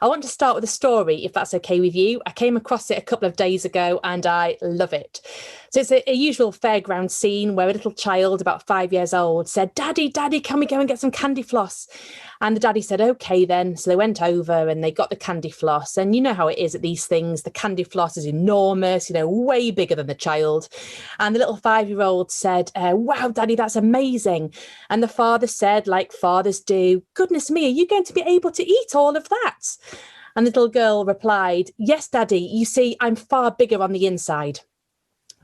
I want to start with a story, if that's okay with you. I came across it a couple of days ago and I love it. So it's a usual fairground scene where a little child, about 5 years old, said, "Daddy, Daddy, can we go and get some candy floss?" And the daddy said, "Okay then." So they went over and they got the candy floss. And you know how it is at these things. The candy floss is enormous, way bigger than the child. And the little 5-year-old said, "Wow, Daddy, that's amazing." And the father said, like fathers do, "Goodness me, are you going to be able to eat all of that?" And the little girl replied, "Yes, Daddy, you see, I'm far bigger on the inside."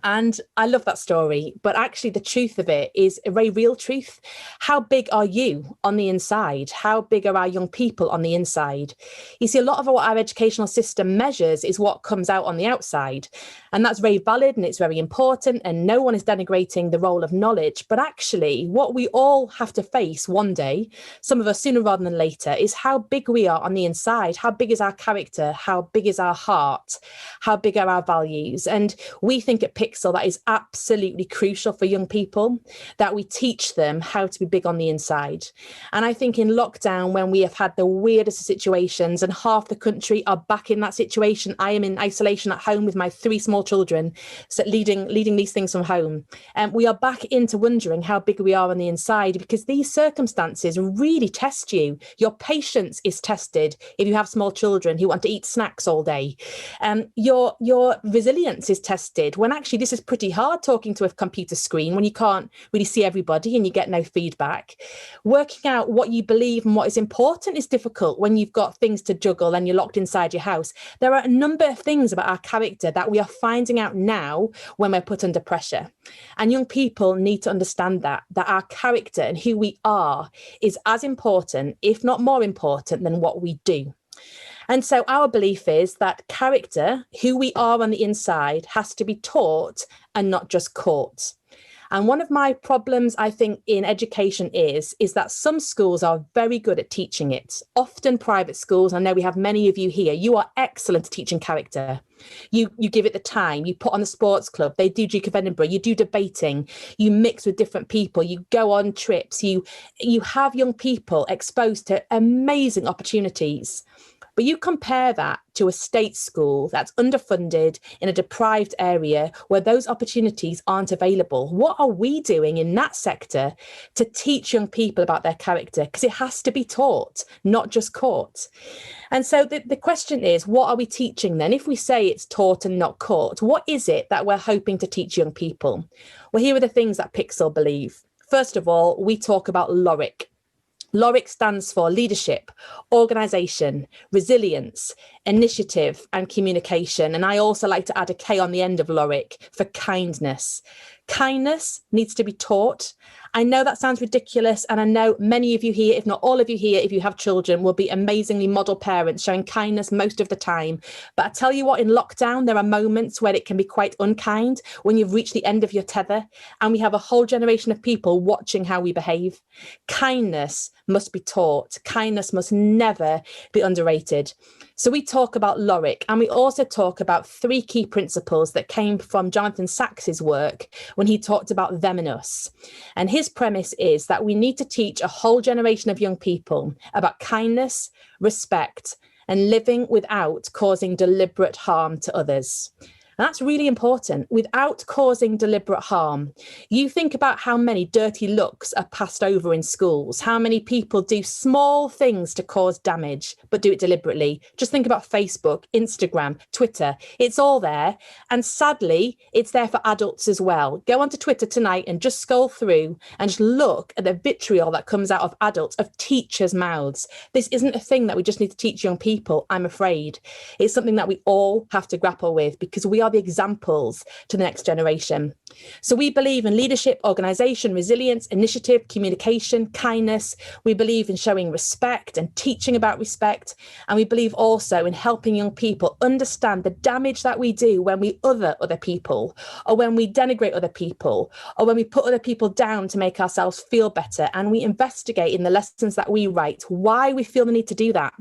And I love that story, but actually the truth of it is a very real truth. How big are you on the inside? How big are our young people on the inside? You see, a lot of what our educational system measures is what comes out on the outside. And that's very valid and it's very important. And no one is denigrating the role of knowledge. But actually, what we all have to face one day, some of us sooner rather than later, is how big we are on the inside. How big is our character? How big is our heart? How big are our values? And we think at PiXL that is absolutely crucial for young people, that we teach them how to be big on the inside. And I think in lockdown, when we have had the weirdest of situations and half the country are back in that situation, I am in isolation at home with my 3 small children, so leading these things from home. And we are back into wondering how big we are on the inside, because these circumstances really test you. Your patience is tested if you have small children who want to eat snacks all day. Your resilience is tested when actually this is pretty hard, talking to a computer screen when you can't really see everybody and you get no feedback. Working out what you believe and what is important is difficult when you've got things to juggle and you're locked inside your house. There are a number of things about our character that we are finding out now when we're put under pressure. And young people need to understand that our character and who we are is as important, if not more important, than what we do. And so our belief is that character, who we are on the inside, has to be taught and not just caught. And one of my problems, I think, in education is that some schools are very good at teaching it. Often private schools, I know we have many of you here, you are excellent at teaching character. You give it the time, you put on the sports club, they do Duke of Edinburgh, you do debating, you mix with different people, you go on trips, you have young people exposed to amazing opportunities. But you compare that to a state school that's underfunded in a deprived area where those opportunities aren't available. What are we doing in that sector to teach young people about their character? Because it has to be taught, not just caught. And so the question is, what are we teaching then? If we say it's taught and not caught, what is it that we're hoping to teach young people? Well, here are the things that PiXL believe. First of all, we talk about LORIC. LORIC stands for leadership, organisation, resilience, initiative and communication. And I also like to add a K on the end of LORIC for kindness. Kindness needs to be taught. I know that sounds ridiculous. And I know many of you here, if not all of you here, if you have children, will be amazingly model parents showing kindness most of the time. But I tell you what, in lockdown, there are moments where it can be quite unkind when you've reached the end of your tether and we have a whole generation of people watching how we behave. Kindness must be taught. Kindness must never be underrated. So we talk about LORIC, and we also talk about 3 key principles that came from Jonathan Sacks's work when he talked about them and us. And his premise is that we need to teach a whole generation of young people about kindness, respect, and living without causing deliberate harm to others. And that's really important, without causing deliberate harm. You think about how many dirty looks are passed over in schools, how many people do small things to cause damage, but do it deliberately. Just think about Facebook, Instagram, Twitter. It's all there. And sadly, it's there for adults as well. Go onto Twitter tonight and just scroll through and just look at the vitriol that comes out of adults, of teachers' mouths. This isn't a thing that we just need to teach young people, I'm afraid. It's something that we all have to grapple with, because we are the examples to the next generation. So we believe in leadership, organisation, resilience, initiative, communication, kindness. We believe in showing respect and teaching about respect. And we believe also in helping young people understand the damage that we do when we other people, or when we denigrate other people, or when we put other people down to make ourselves feel better. And we investigate in the lessons that we write why we feel the need to do that.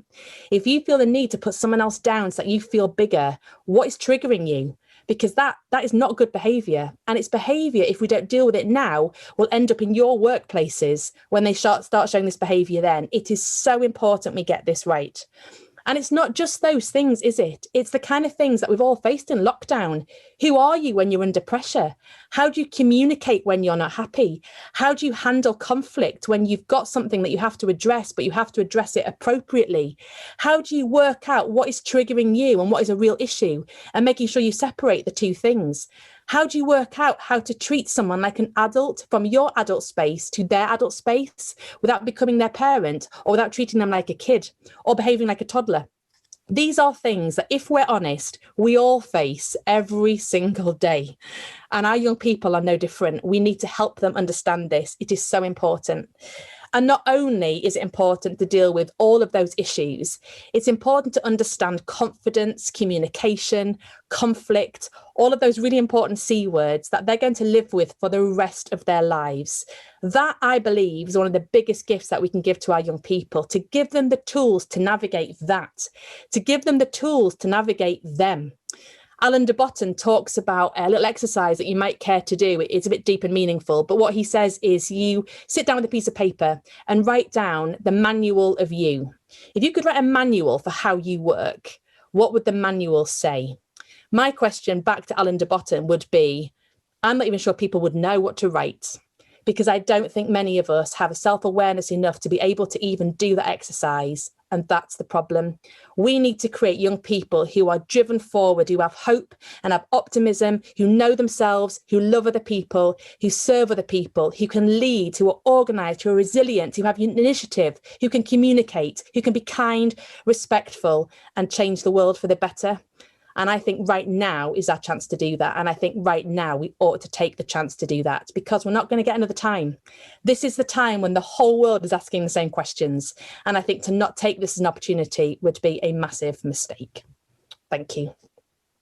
If you feel the need to put someone else down so that you feel bigger, what is triggering you? Because that is not good behaviour. And it's behaviour, if we don't deal with it now, will end up in your workplaces when they start showing this behaviour then. It is so important we get this right. And it's not just those things, is it? It's the kind of things that we've all faced in lockdown. Who are you when you're under pressure? How do you communicate when you're not happy? How do you handle conflict when you've got something that you have to address, but you have to address it appropriately? How do you work out what is triggering you and what is a real issue, and making sure you separate the two things? How do you work out how to treat someone like an adult from your adult space to their adult space without becoming their parent, or without treating them like a kid or behaving like a toddler? These are things that, if we're honest, we all face every single day. And our young people are no different. We need to help them understand this. It is so important. And not only is it important to deal with all of those issues, it's important to understand confidence, communication, conflict, all of those really important C words that they're going to live with for the rest of their lives. That, I believe, is one of the biggest gifts that we can give to our young people, to give them the tools to navigate that, to give them the tools to navigate them. Alan de Botton talks about a little exercise that you might care to do. It's a bit deep and meaningful, but what he says is you sit down with a piece of paper and write down the manual of you. If you could write a manual for how you work, what would the manual say? My question back to Alan de Botton would be, I'm not even sure people would know what to write, because I don't think many of us have a self-awareness enough to be able to even do that exercise. And that's the problem. We need to create young people who are driven forward, who have hope and have optimism, who know themselves, who love other people, who serve other people, who can lead, who are organised, who are resilient, who have initiative, who can communicate, who can be kind, respectful, and change the world for the better. And I think right now is our chance to do that. And I think right now we ought to take the chance to do that, because we're not going to get another time. This is the time when the whole world is asking the same questions. And I think to not take this as an opportunity would be a massive mistake. Thank you.